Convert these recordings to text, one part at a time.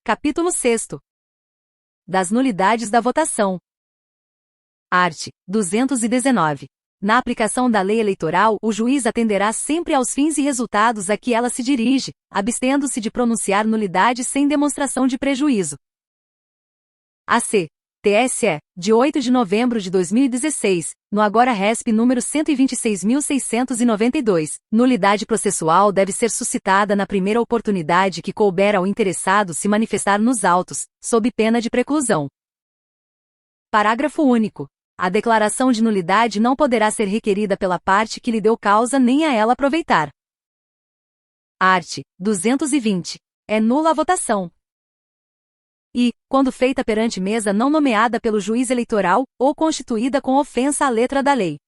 Capítulo 6º. Das nulidades da votação. Art. 219. Na aplicação da lei eleitoral, o juiz atenderá sempre aos fins e resultados a que ela se dirige, abstendo-se de pronunciar nulidade sem demonstração de prejuízo. AC. TSE, de 8 de novembro de 2016, no agora RESP número 126.692, nulidade processual deve ser suscitada na primeira oportunidade que couber ao interessado se manifestar nos autos, sob pena de preclusão. Parágrafo único. A declaração de nulidade não poderá ser requerida pela parte que lhe deu causa nem a ela aproveitar. Art. 220. É nula a votação. E, quando feita perante mesa não nomeada pelo juiz eleitoral, ou constituída com ofensa à letra da lei.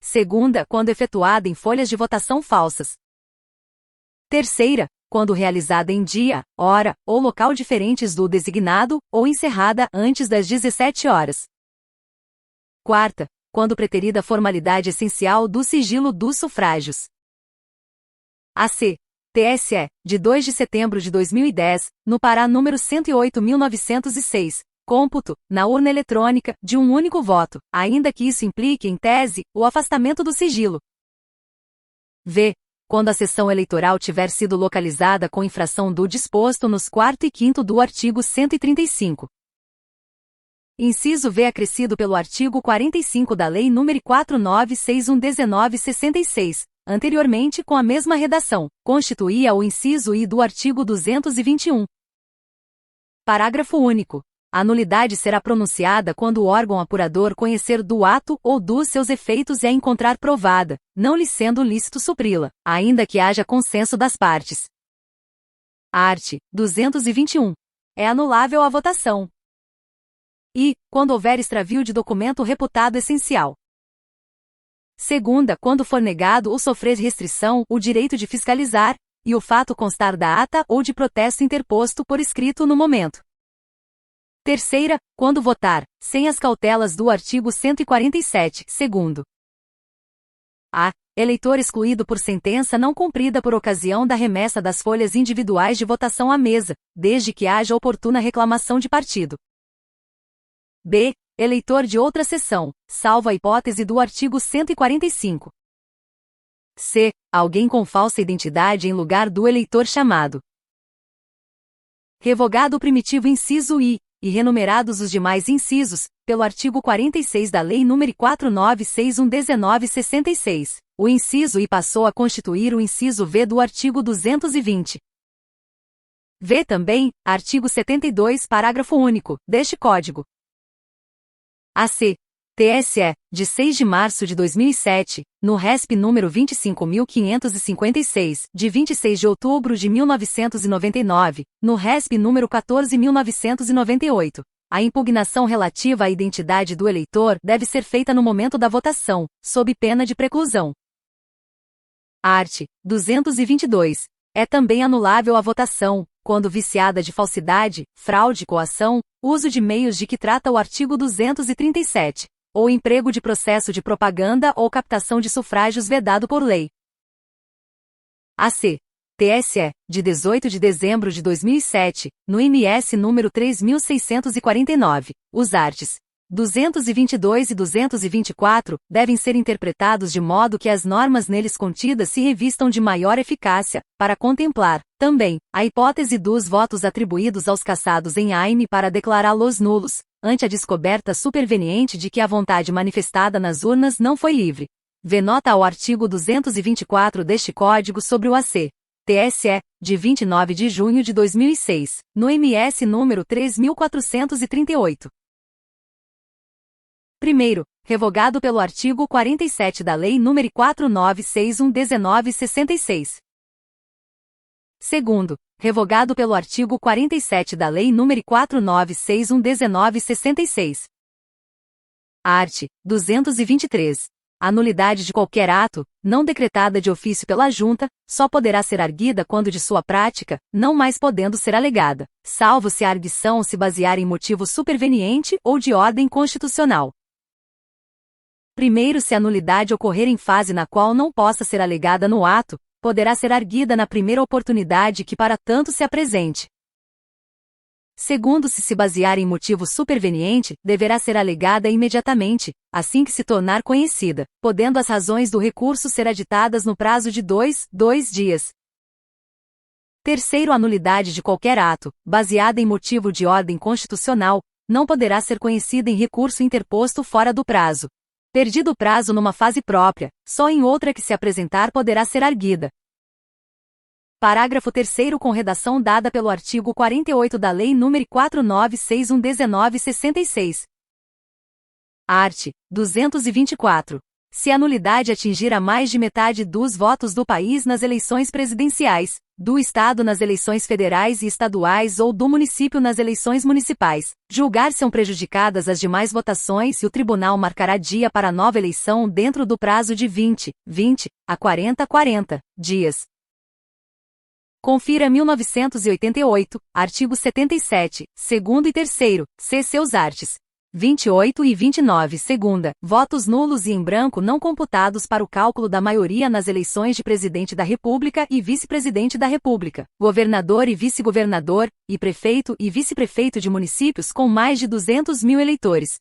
Segunda, quando efetuada em folhas de votação falsas. Terceira, quando realizada em dia, hora, ou local diferentes do designado, ou encerrada antes das 17 horas. Quarta, quando preterida a formalidade essencial do sigilo dos sufrágios. AC. TSE, de 2 de setembro de 2010, no pará número 108.906, cômputo, na urna eletrônica, de um único voto, ainda que isso implique, em tese, o afastamento do sigilo. V. Quando a sessão eleitoral tiver sido localizada com infração do disposto nos 4º e 5º do artigo 135. Inciso V acrescido pelo artigo 45 da Lei nº 4961/1966, anteriormente com a mesma redação, constituía o inciso I do artigo 221. Parágrafo único. A nulidade será pronunciada quando o órgão apurador conhecer do ato ou dos seus efeitos e a encontrar provada, não lhe sendo lícito supri-la, ainda que haja consenso das partes. Art. 221. É anulável a votação. E, quando houver extravio de documento reputado essencial. Segunda, quando for negado ou sofrer restrição o direito de fiscalizar, e o fato constar da ata ou de protesto interposto por escrito no momento. Terceira, quando votar, sem as cautelas do artigo 147, segundo. A. Eleitor excluído por sentença não cumprida por ocasião da remessa das folhas individuais de votação à mesa, desde que haja oportuna reclamação de partido. B. Eleitor de outra seção, salvo a hipótese do artigo 145. C. Alguém com falsa identidade em lugar do eleitor chamado. Revogado o primitivo inciso I, e renumerados os demais incisos, pelo artigo 46 da Lei nº 4961/1966, o inciso I passou a constituir o inciso V do artigo 220. V também, artigo 72, parágrafo único, deste Código. AC. TSE, de 6 de março de 2007, no RESP número 25.556, de 26 de outubro de 1999, no RESP número 14.998. A impugnação relativa à identidade do eleitor deve ser feita no momento da votação, sob pena de preclusão. Art. 222. É também anulável a votação, quando viciada de falsidade, fraude, coação, uso de meios de que trata o artigo 237, ou emprego de processo de propaganda ou captação de sufrágios vedado por lei. AC. TSE, de 18 de dezembro de 2007, no MS número 3649, os arts. 222 e 224 devem ser interpretados de modo que as normas neles contidas se revistam de maior eficácia, para contemplar, também, a hipótese dos votos atribuídos aos cassados em AIME para declará-los nulos, ante a descoberta superveniente de que a vontade manifestada nas urnas não foi livre. Vê nota ao artigo 224 deste Código sobre o AC. TSE, de 29 de junho de 2006, no MS número 3438. Primeiro, revogado pelo artigo 47 da Lei nº 4961/1966. Segundo, revogado pelo artigo 47 da Lei nº 4961/1966. Art. 223. A nulidade de qualquer ato, não decretada de ofício pela Junta, só poderá ser arguida quando de sua prática, não mais podendo ser alegada, salvo se a arguição se basear em motivo superveniente ou de ordem constitucional. Primeiro, se a nulidade ocorrer em fase na qual não possa ser alegada no ato, poderá ser arguida na primeira oportunidade que para tanto se apresente. Segundo, se basear em motivo superveniente, deverá ser alegada imediatamente, assim que se tornar conhecida, podendo as razões do recurso ser aditadas no prazo de 2 dias. Terceiro, a nulidade de qualquer ato, baseada em motivo de ordem constitucional, não poderá ser conhecida em recurso interposto fora do prazo. Perdido o prazo numa fase própria, só em outra que se apresentar poderá ser arguida. Parágrafo 3º, com redação dada pelo artigo 48 da Lei nº 4961/1966. Art. 224. Se a nulidade atingir a mais de metade dos votos do país nas eleições presidenciais, do Estado nas eleições federais e estaduais ou do município nas eleições municipais, julgar-se-ão prejudicadas as demais votações e o tribunal marcará dia para nova eleição dentro do prazo de 20 a 40 dias. Confira 1988, artigo 77, segundo e terceiro, c. seus arts. 28 e 29, segunda, votos nulos e em branco não computados para o cálculo da maioria nas eleições de Presidente da República e Vice-Presidente da República, Governador e Vice-Governador, e Prefeito e Vice-Prefeito de municípios com mais de 200.000 eleitores.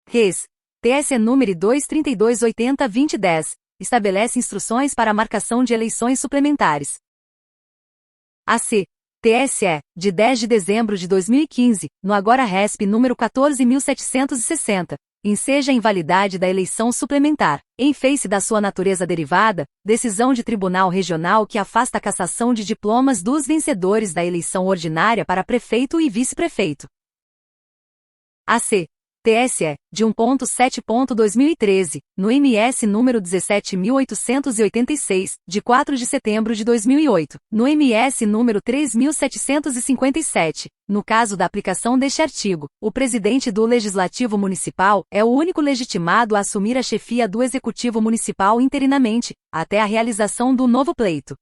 Res. TSE número 23280-2010, estabelece instruções para a marcação de eleições suplementares. AC. TSE, de 10 de dezembro de 2015, no agora RESP número 14.760, enseja a invalidade da eleição suplementar, em face da sua natureza derivada, decisão de tribunal regional que afasta a cassação de diplomas dos vencedores da eleição ordinária para prefeito e vice-prefeito. AC. TSE, de 1.7.2013, no MS número 17.886, de 4 de setembro de 2008, no MS número 3.757, no caso da aplicação deste artigo, o presidente do Legislativo Municipal é o único legitimado a assumir a chefia do Executivo Municipal interinamente, até a realização do novo pleito.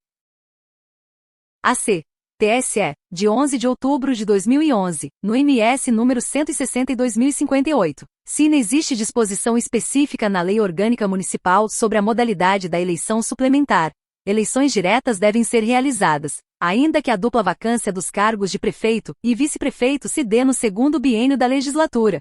AC. TSE, de 11 de outubro de 2011, no MS número 162.058, se não existe disposição específica na Lei Orgânica Municipal sobre a modalidade da eleição suplementar, eleições diretas devem ser realizadas, ainda que a dupla vacância dos cargos de prefeito e vice-prefeito se dê no segundo biênio da legislatura.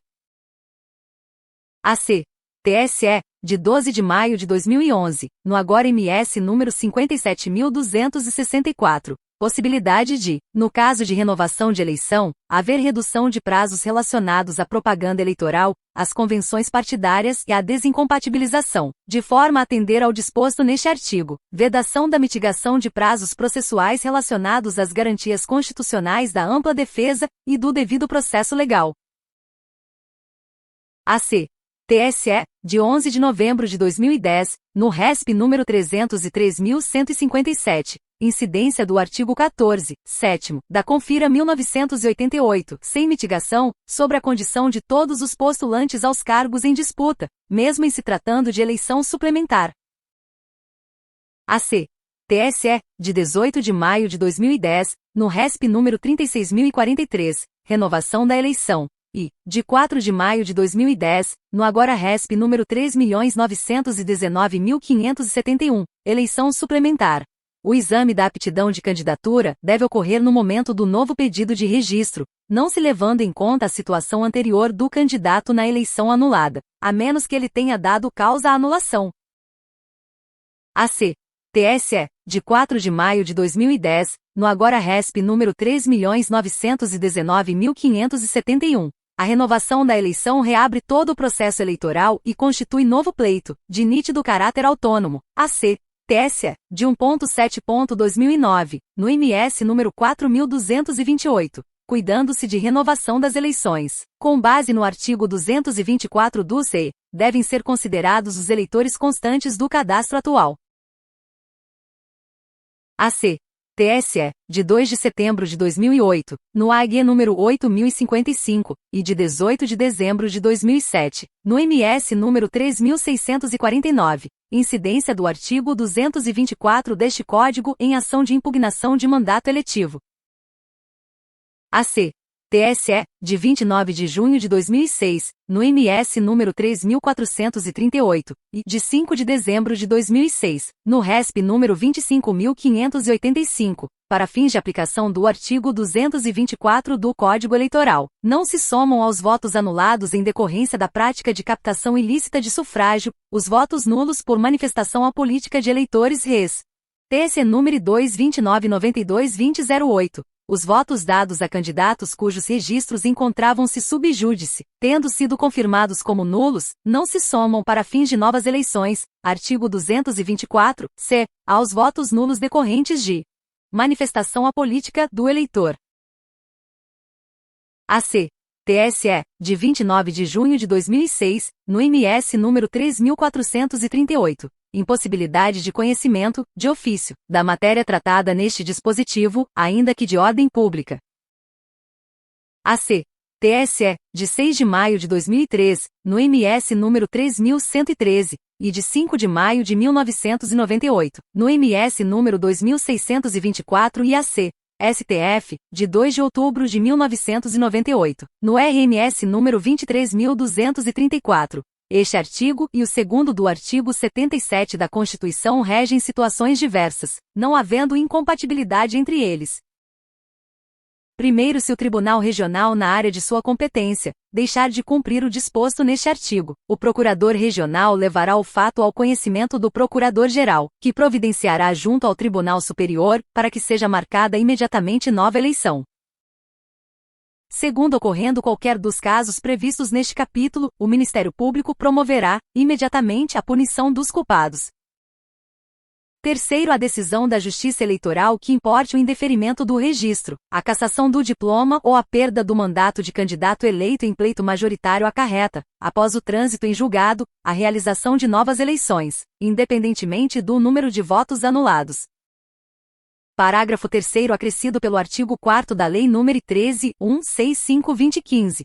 AC. TSE, de 12 de maio de 2011, no agora MS número 57.264, possibilidade de, no caso de renovação de eleição, haver redução de prazos relacionados à propaganda eleitoral, às convenções partidárias e à desincompatibilização, de forma a atender ao disposto neste artigo, vedação da mitigação de prazos processuais relacionados às garantias constitucionais da ampla defesa e do devido processo legal. AC. TSE, de 11 de novembro de 2010, no RESP número 303.157, incidência do artigo 14, 7º, da Confira 1988, sem mitigação, sobre a condição de todos os postulantes aos cargos em disputa, mesmo em se tratando de eleição suplementar. AC. TSE, de 18 de maio de 2010, no RESP número 36.043, renovação da eleição. E, de 4 de maio de 2010, no agora RESP número 3.919.571, eleição suplementar. O exame da aptidão de candidatura deve ocorrer no momento do novo pedido de registro, não se levando em conta a situação anterior do candidato na eleição anulada, a menos que ele tenha dado causa à anulação. AC. TSE, de 4 de maio de 2010, no agora RESP número 3.919.571. A renovação da eleição reabre todo o processo eleitoral e constitui novo pleito, de nítido caráter autônomo, AC. TSE, de 1.7.2009, no MS número 4.228, cuidando-se de renovação das eleições. Com base no artigo 224 do CE, devem ser considerados os eleitores constantes do cadastro atual. AC. TSE, de 2 de setembro de 2008, no AG número 8055, e de 18 de dezembro de 2007, no MS número 3649, incidência do artigo 224 deste Código em ação de impugnação de mandato eletivo. AC. TSE, de 29 de junho de 2006, no MS número 3438, e de 5 de dezembro de 2006, no RESP número 25.585, para fins de aplicação do artigo 224 do Código Eleitoral, não se somam aos votos anulados em decorrência da prática de captação ilícita de sufrágio, os votos nulos por manifestação apolítica de eleitores res. TSE número 22992-2008. Os votos dados a candidatos cujos registros encontravam-se sub júdice, tendo sido confirmados como nulos, não se somam para fins de novas eleições, artigo 224, c, aos votos nulos decorrentes de manifestação apolítica do eleitor. AC. TSE, de 29 de junho de 2006, no MS número 3438. Impossibilidade de conhecimento, de ofício, da matéria tratada neste dispositivo, ainda que de ordem pública. AC. TSE, de 6 de maio de 2003, no MS número 3113, e de 5 de maio de 1998, no MS número 2624 e AC. STF, de 2 de outubro de 1998, no RMS número 23.234. Este artigo e o segundo do artigo 77 da Constituição regem situações diversas, não havendo incompatibilidade entre eles. Primeiro, se o Tribunal Regional na área de sua competência deixar de cumprir o disposto neste artigo, o Procurador Regional levará o fato ao conhecimento do Procurador-Geral, que providenciará junto ao Tribunal Superior, para que seja marcada imediatamente nova eleição. Segundo, ocorrendo qualquer dos casos previstos neste capítulo, o Ministério Público promoverá, imediatamente, a punição dos culpados. Terceiro, a decisão da Justiça Eleitoral que importe o indeferimento do registro, a cassação do diploma ou a perda do mandato de candidato eleito em pleito majoritário acarreta, após o trânsito em julgado, a realização de novas eleições, independentemente do número de votos anulados. Parágrafo 3º acrescido pelo artigo 4º da Lei nº 13.165/2015.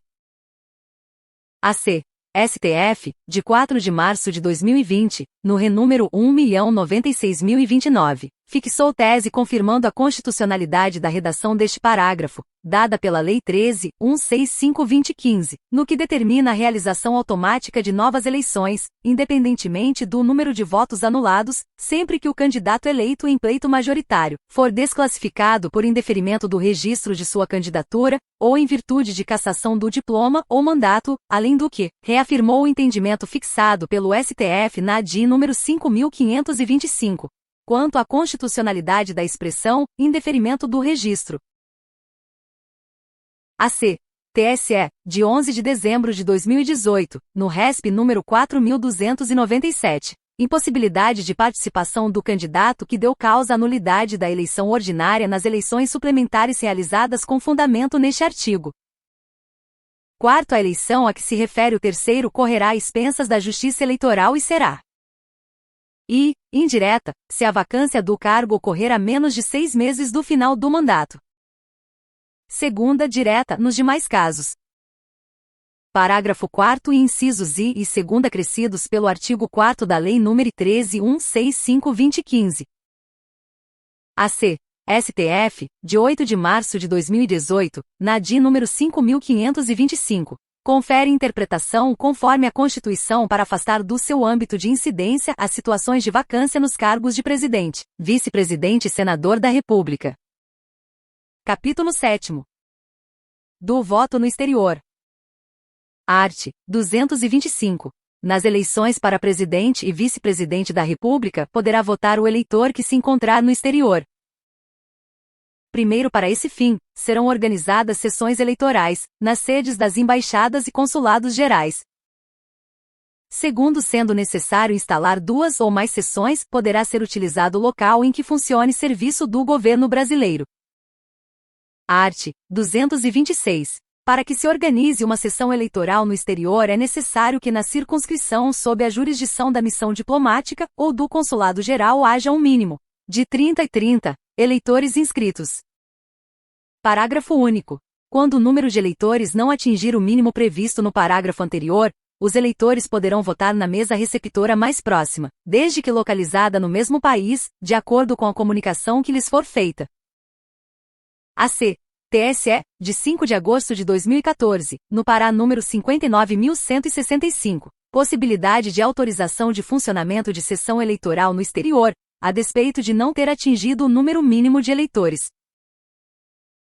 AC. STF, de 4 de março de 2020, no renúmero 1.096.029, fixou tese confirmando a constitucionalidade da redação deste parágrafo, dada pela Lei 13.165/2015, no que determina a realização automática de novas eleições, independentemente do número de votos anulados, sempre que o candidato eleito em pleito majoritário for desclassificado por indeferimento do registro de sua candidatura, ou em virtude de cassação do diploma ou mandato, além do que, reafirmou o entendimento fixado pelo STF na ADI número 5.525, quanto à constitucionalidade da expressão, indeferimento do registro. AC. TSE, de 11 de dezembro de 2018, no RESP número 4.297. Impossibilidade de participação do candidato que deu causa à nulidade da eleição ordinária nas eleições suplementares realizadas com fundamento neste artigo. Quarto, a eleição a que se refere o terceiro correrá a expensas da Justiça Eleitoral e será indireta, se a vacância do cargo ocorrer a menos de 6 meses do final do mandato. Segunda, direta, nos demais casos. Parágrafo 4º e incisos I e II acrescidos pelo artigo 4º da Lei nº 13.165/2015. AC. STF, de 8 de março de 2018, na ADI número 5.525, confere interpretação conforme a Constituição para afastar do seu âmbito de incidência as situações de vacância nos cargos de presidente, vice-presidente e senador da República. Capítulo 7º. Do voto no exterior. Art. 225. Nas eleições para presidente e vice-presidente da República, poderá votar o eleitor que se encontrar no exterior. Primeiro, para esse fim, serão organizadas sessões eleitorais, nas sedes das embaixadas e consulados gerais. Segundo, sendo necessário instalar 2 ou mais sessões, poderá ser utilizado o local em que funcione serviço do governo brasileiro. Art. 226. Para que se organize uma sessão eleitoral no exterior é necessário que na circunscrição sob a jurisdição da missão diplomática ou do consulado geral haja um mínimo de 30 eleitores inscritos. Parágrafo único. Quando o número de eleitores não atingir o mínimo previsto no parágrafo anterior, os eleitores poderão votar na mesa receptora mais próxima, desde que localizada no mesmo país, de acordo com a comunicação que lhes for feita. AC. TSE, de 5 de agosto de 2014, no Pará número 59.165, possibilidade de autorização de funcionamento de sessão eleitoral no exterior, a despeito de não ter atingido o número mínimo de eleitores.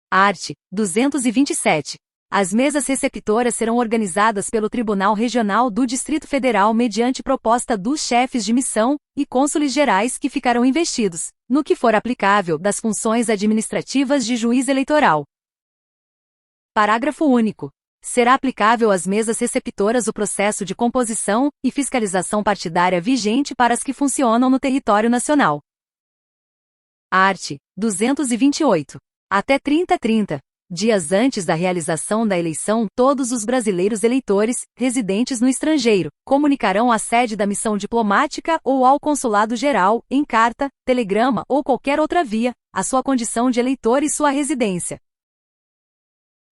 Art. 227. As mesas receptoras serão organizadas pelo Tribunal Regional do Distrito Federal mediante proposta dos chefes de missão e cônsules gerais que ficarão investidos, no que for aplicável, das funções administrativas de juiz eleitoral. Parágrafo único. Será aplicável às mesas receptoras o processo de composição e fiscalização partidária vigente para as que funcionam no território nacional. Art. 228. Até 30 dias antes da realização da eleição, todos os brasileiros eleitores, residentes no estrangeiro, comunicarão à sede da missão diplomática ou ao consulado-geral, em carta, telegrama ou qualquer outra via, a sua condição de eleitor e sua residência.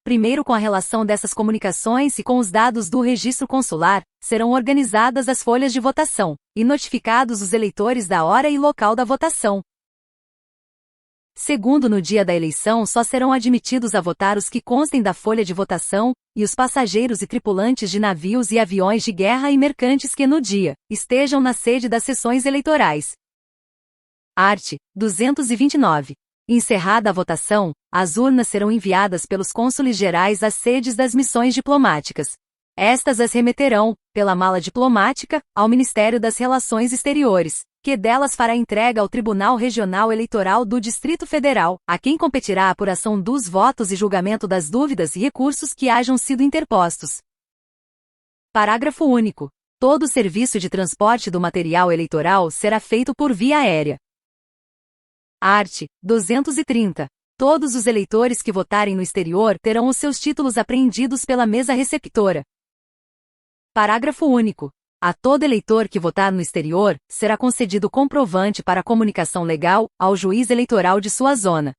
Primeiro, com a relação dessas comunicações e com os dados do registro consular, serão organizadas as folhas de votação, e notificados os eleitores da hora e local da votação. Segundo, no dia da eleição só serão admitidos a votar os que constem da folha de votação, e os passageiros e tripulantes de navios e aviões de guerra e mercantes que no dia estejam na sede das sessões eleitorais. Art. 229. Encerrada a votação, as urnas serão enviadas pelos cônsules gerais às sedes das missões diplomáticas. Estas as remeterão, pela mala diplomática, ao Ministério das Relações Exteriores, que delas fará entrega ao Tribunal Regional Eleitoral do Distrito Federal, a quem competirá a apuração dos votos e julgamento das dúvidas e recursos que hajam sido interpostos. Parágrafo único. Todo o serviço de transporte do material eleitoral será feito por via aérea. Art. 230. Todos os eleitores que votarem no exterior terão os seus títulos apreendidos pela mesa receptora. Parágrafo único. A todo eleitor que votar no exterior, será concedido comprovante para comunicação legal ao juiz eleitoral de sua zona.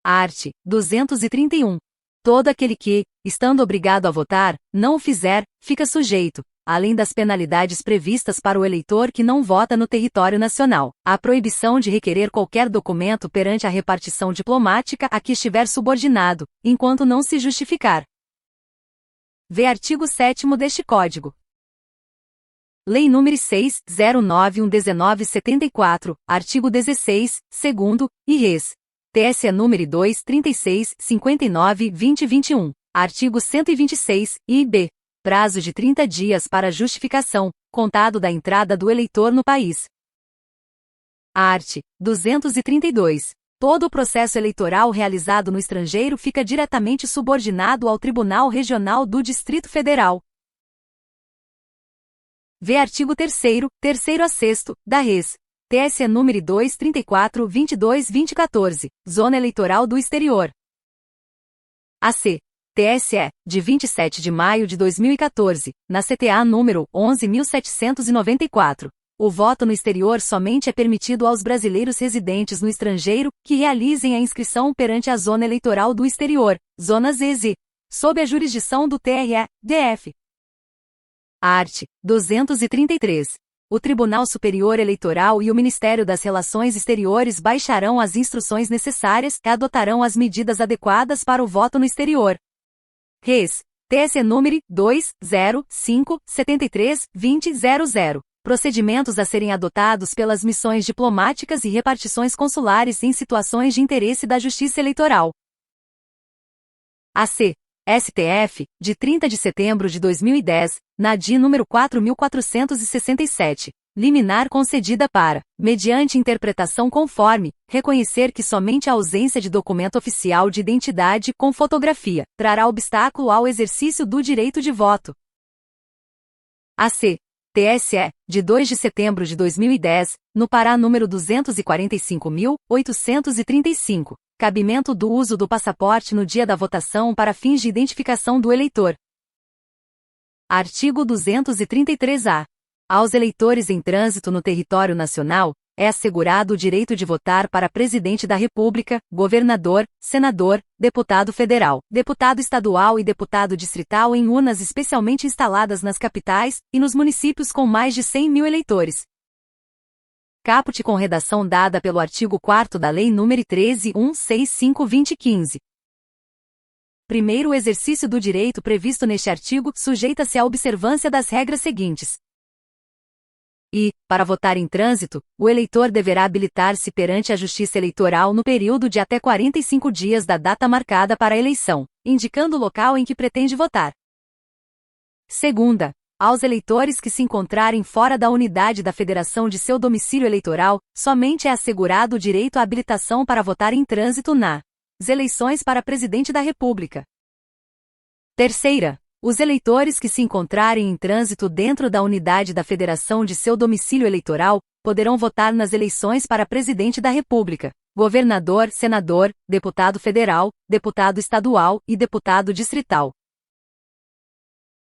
Art. 231. Todo aquele que, estando obrigado a votar, não o fizer, fica sujeito, além das penalidades previstas para o eleitor que não vota no território nacional, à proibição de requerer qualquer documento perante a repartição diplomática a que estiver subordinado, enquanto não se justificar. Vê artigo 7º deste Código. Lei nº 6.091/1974, artigo 16, 2º, e res. TSE nº 2.36.59/2021, artigo 126, e b. Prazo de 30 dias para justificação, contado da entrada do eleitor no país. Art. 232. Todo o processo eleitoral realizado no estrangeiro fica diretamente subordinado ao Tribunal Regional do Distrito Federal. Vê artigo 3º, 3º a 6º, da Res. TSE nº 234/22-2014, Zona Eleitoral do Exterior. AC. TSE, de 27 de maio de 2014, na CTA número 11.794. O voto no exterior somente é permitido aos brasileiros residentes no estrangeiro que realizem a inscrição perante a Zona Eleitoral do Exterior, Zona ZZ, sob a jurisdição do TRE-DF. Art. 233. O Tribunal Superior Eleitoral e o Ministério das Relações Exteriores baixarão as instruções necessárias e adotarão as medidas adequadas para o voto no exterior. Res. TSE número 2.0.5.73.20.00. Procedimentos a serem adotados pelas missões diplomáticas e repartições consulares em situações de interesse da Justiça Eleitoral. AC. STF, de 30 de setembro de 2010, na DI número 4.467, liminar concedida para, mediante interpretação conforme, reconhecer que somente a ausência de documento oficial de identidade com fotografia trará obstáculo ao exercício do direito de voto. AC. TSE, de 2 de setembro de 2010, no Pará número 245.835. Cabimento do uso do passaporte no dia da votação para fins de identificação do eleitor. Artigo 233-A. Aos eleitores em trânsito no território nacional, é assegurado o direito de votar para presidente da República, governador, senador, deputado federal, deputado estadual e deputado distrital em urnas especialmente instaladas nas capitais e nos municípios com mais de 100.000 eleitores. Caput com redação dada pelo artigo 4º da Lei nº 13.165/2015. Primeiro, o exercício do direito previsto neste artigo sujeita-se à observância das regras seguintes. E, para votar em trânsito, o eleitor deverá habilitar-se perante a Justiça Eleitoral no período de até 45 dias da data marcada para a eleição, indicando o local em que pretende votar. Segunda, aos eleitores que se encontrarem fora da unidade da federação de seu domicílio eleitoral, somente é assegurado o direito à habilitação para votar em trânsito nas eleições para Presidente da República. Terceira, os eleitores que se encontrarem em trânsito dentro da unidade da federação de seu domicílio eleitoral, poderão votar nas eleições para Presidente da República, governador, senador, deputado federal, deputado estadual e deputado distrital.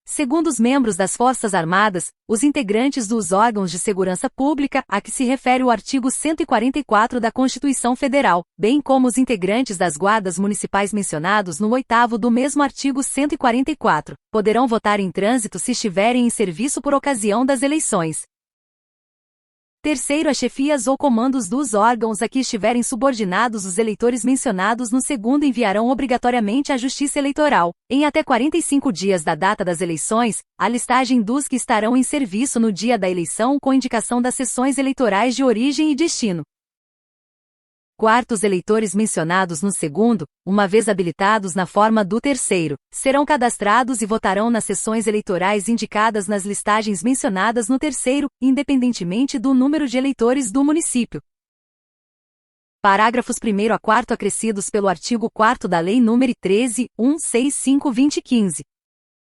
Segundo os membros das Forças Armadas, os integrantes dos órgãos de segurança pública a que se refere o artigo 144 da Constituição Federal, bem como os integrantes das guardas municipais mencionados no 8º do mesmo artigo 144, poderão votar em trânsito se estiverem em serviço por ocasião das eleições. Terceiro, as chefias ou comandos dos órgãos a que estiverem subordinados os eleitores mencionados no segundo enviarão obrigatoriamente à Justiça Eleitoral, em até 45 dias da data das eleições, a listagem dos que estarão em serviço no dia da eleição com indicação das sessões eleitorais de origem e destino. Quarto, os eleitores mencionados no segundo, uma vez habilitados na forma do terceiro, serão cadastrados e votarão nas sessões eleitorais indicadas nas listagens mencionadas no terceiro, independentemente do número de eleitores do município. Parágrafos 1º a 4º acrescidos pelo artigo 4º da Lei nº 13.165/2015.